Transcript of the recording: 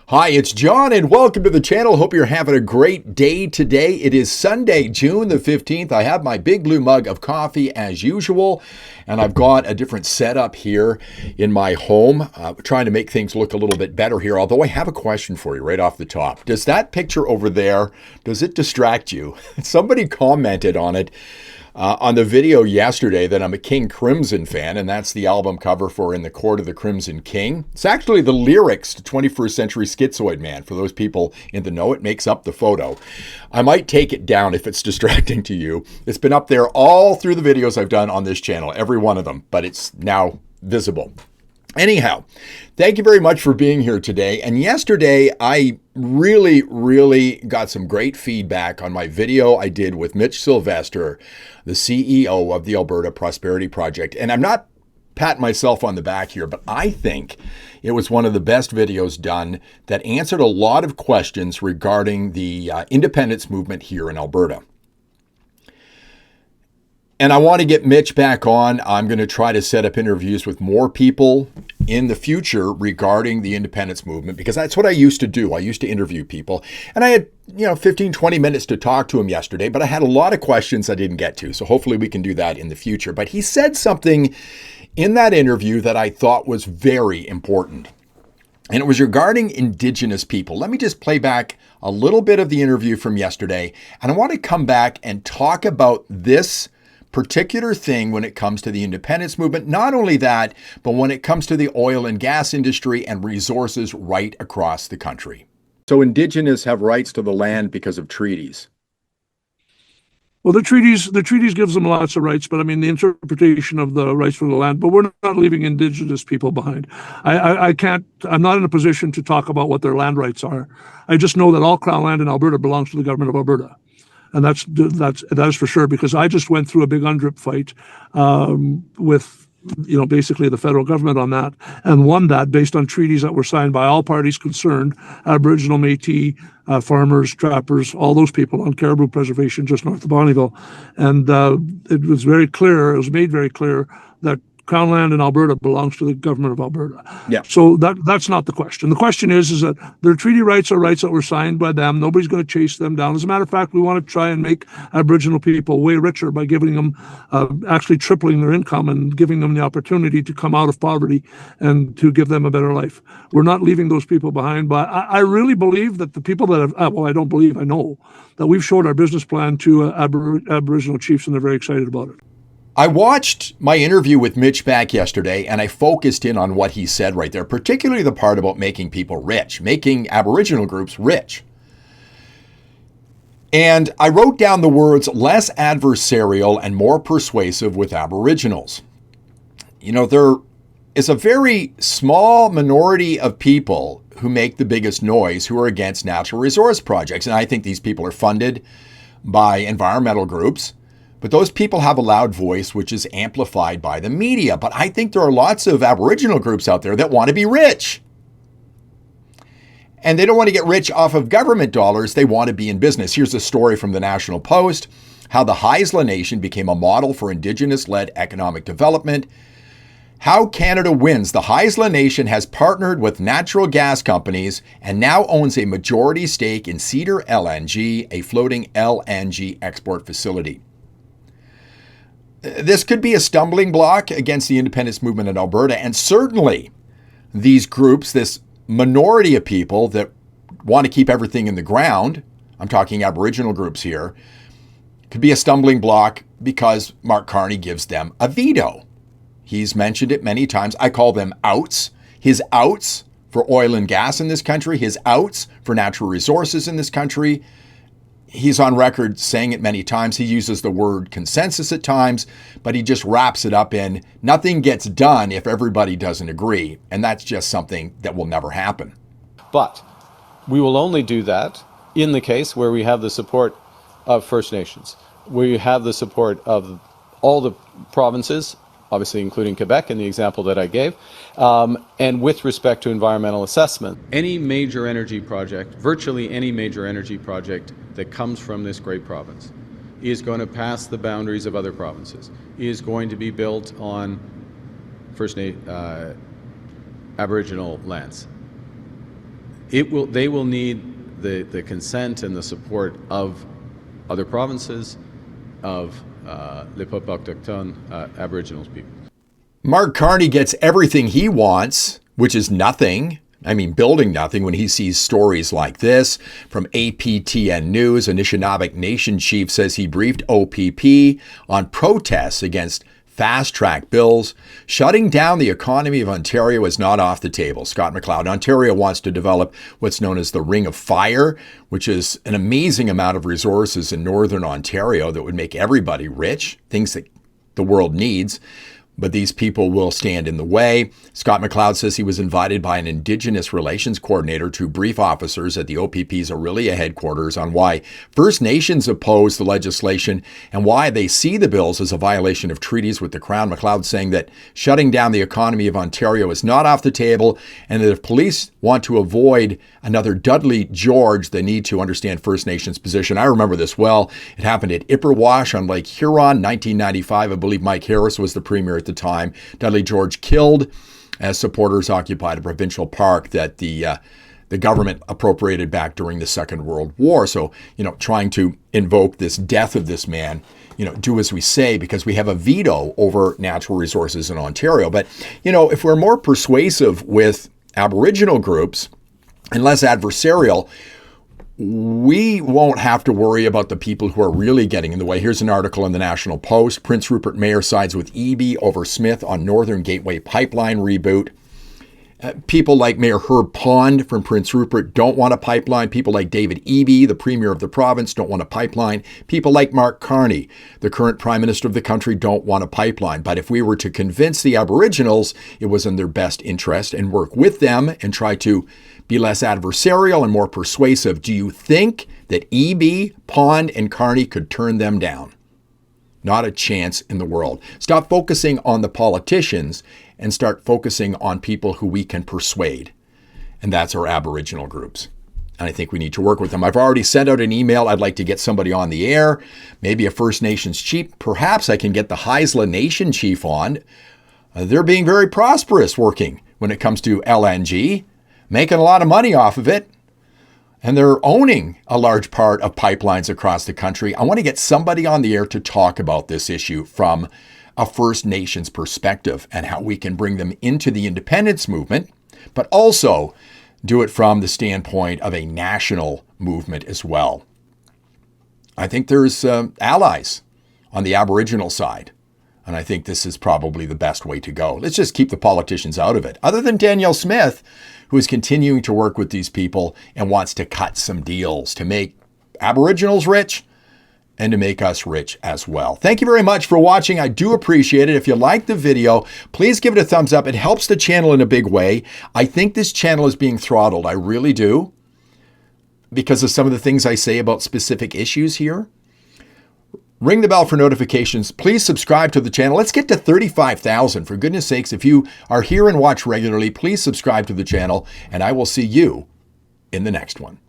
Hi, it's John and welcome to the channel. Hope you're having a great day today. It is Sunday, June the 15th. I have my big blue mug of coffee as usual, and I've got a different setup here in my home, trying to make things look a little bit better here, although I have a question for you right off the top. Does that picture over there, does it distract you? Somebody commented on it. On the video yesterday that I'm a King Crimson fan, and that's the album cover for In the Court of the Crimson King. It's actually the lyrics to 21st Century Schizoid Man. For those people in the know, it makes up the photo. I might take it down if it's distracting to you. It's been up there all through the videos I've done on this channel, every one of them, but it's now visible. Anyhow, thank you very much for being here today. And yesterday, I really got some great feedback on my video I did with Mitch Sylvester, the CEO of the Alberta Prosperity Project. And I'm not patting myself on the back here, but I think it was one of the best videos done that answered a lot of questions regarding the independence movement here in Alberta. And I want to get Mitch back on. I'm going to try to set up interviews with more people in the future regarding the independence movement, because that's what I used to do. I used to interview people, and I had 15, 20 minutes to talk to him yesterday, but I had a lot of questions I didn't get to. So hopefully we can do that in the future. But he said something in that interview that I thought was very important. And it was regarding Indigenous people. Let me just play back a little bit of the interview from yesterday. And I want to come back and talk about this particular thing when it comes to the independence movement. Not only that, but when it comes to the oil and gas industry and resources right across the country. So Indigenous have rights to the land because of treaties. Well, the treaties gives them lots of rights, but I mean the interpretation of the rights for the land. But we're not leaving Indigenous people behind. I can't. I'm not in a position to talk about what their land rights are. I just know that all Crown land in Alberta belongs to the government of Alberta. And that is for sure, because I just went through a big UNDRIP fight with basically the federal government on that, and won that based on treaties that were signed by all parties concerned: Aboriginal, Métis, farmers, trappers, all those people on Caribou Preservation just north of Bonnyville. And it was made very clear that Crown land in Alberta belongs to the government of Alberta. Yeah. So that's not the question. The question is that their treaty rights are rights that were signed by them. Nobody's going to chase them down. As a matter of fact, we want to try and make Aboriginal people way richer by giving them, actually tripling their income and giving them the opportunity to come out of poverty and to give them a better life. We're not leaving those people behind. But I really believe that the people that have, I don't believe, I know that we've showed our business plan to Aboriginal chiefs, and they're very excited about it. I watched my interview with Mitch back yesterday, and I focused in on what he said right there, particularly the part about making people rich, making Aboriginal groups rich. And I wrote down the words less adversarial and more persuasive with Aboriginals. There is a very small minority of people who make the biggest noise who are against natural resource projects. And I think these people are funded by environmental groups. But those people have a loud voice, which is amplified by the media. But I think there are lots of Aboriginal groups out there that want to be rich. And they don't want to get rich off of government dollars. They want to be in business. Here's a story from the National Post, how the Haisla Nation became a model for Indigenous-led economic development. How Canada wins. The Haisla Nation has partnered with natural gas companies and now owns a majority stake in Cedar LNG, a floating LNG export facility. This could be a stumbling block against the independence movement in Alberta, and certainly these groups, this minority of people that want to keep everything in the ground, I'm talking Aboriginal groups here, could be a stumbling block because Mark Carney gives them a veto. He's mentioned it many times. I call them outs. His outs for oil and gas in this country, his outs for natural resources in this country. He's on record saying it many times. He uses the word consensus at times, but he just wraps it up in nothing gets done if everybody doesn't agree. And that's just something that will never happen. But we will only do that in the case where we have the support of First Nations, where you have the support of all the provinces, obviously including Quebec in the example that I gave, and with respect to environmental assessment. Any major energy project, virtually any major energy project that comes from this great province is going to pass the boundaries of other provinces, is going to be built on Aboriginal lands. They will need the consent and the support of other provinces, of les peuples autochtones, Aboriginals people. Mark Carney gets everything he wants, which is nothing. I mean, building nothing when he sees stories like this from APTN News. Anishinaabe Nation chief says he briefed OPP on protests against fast-track bills. Shutting down the economy of Ontario is not off the table. Scott Mloud. Ontario wants to develop what's known as the Ring of Fire, which is an amazing amount of resources in northern Ontario that would make everybody rich, things that the world needs. But these people will stand in the way. Scott Mloud says he was invited by an Indigenous Relations coordinator to brief officers at the OPP's Aurelia headquarters on why First Nations oppose the legislation and why they see the bills as a violation of treaties with the Crown. Mloud saying that shutting down the economy of Ontario is not off the table, and that if police want to avoid another Dudley George, they need to understand First Nations position. I remember this well. It happened at Ipperwash on Lake Huron, 1995. I believe Mike Harris was the premier at the time. Dudley George killed as supporters occupied a provincial park that the government appropriated back during the Second World War. So, trying to invoke this death of this man, do as we say, because we have a veto over natural resources in Ontario. But, if we're more persuasive with Aboriginal groups and less adversarial, we won't have to worry about the people who are really getting in the way. Here's an article in the National Post. Prince Rupert Mayor sides with EB over Smith on Northern Gateway Pipeline reboot. People like Mayor Herb Pond from Prince Rupert don't want a pipeline. People like David Eby, the Premier of the province, don't want a pipeline. People like Mark Carney, the current Prime Minister of the country, don't want a pipeline. But if we were to convince the Aboriginals it was in their best interest and work with them and try to be less adversarial and more persuasive, do you think that Eby, Pond, and Carney could turn them down? Not a chance in the world. Stop focusing on the politicians and start focusing on people who we can persuade. And that's our Aboriginal groups. And I think we need to work with them. I've already sent out an email. I'd like to get somebody on the air, maybe a First Nations chief. Perhaps I can get the Haisla Nation chief on. They're being very prosperous working when it comes to LNG, making a lot of money off of it. And they're owning a large part of pipelines across the country. I want to get somebody on the air to talk about this issue from a First Nations perspective and how we can bring them into the independence movement, but also do it from the standpoint of a national movement as well. I think there's allies on the Aboriginal side, and I think this is probably the best way to go. Let's just keep the politicians out of it. Other than Danielle Smith, who is continuing to work with these people and wants to cut some deals to make Aboriginals rich and to make us rich as well. Thank you very much for watching. I do appreciate it. If you like the video, please give it a thumbs up. It helps the channel in a big way. I think this channel is being throttled. I really do, because of some of the things I say about specific issues here. Ring the bell for notifications. Please subscribe to the channel. Let's get to 35,000. For goodness sakes, if you are here and watch regularly, please subscribe to the channel, and I will see you in the next one.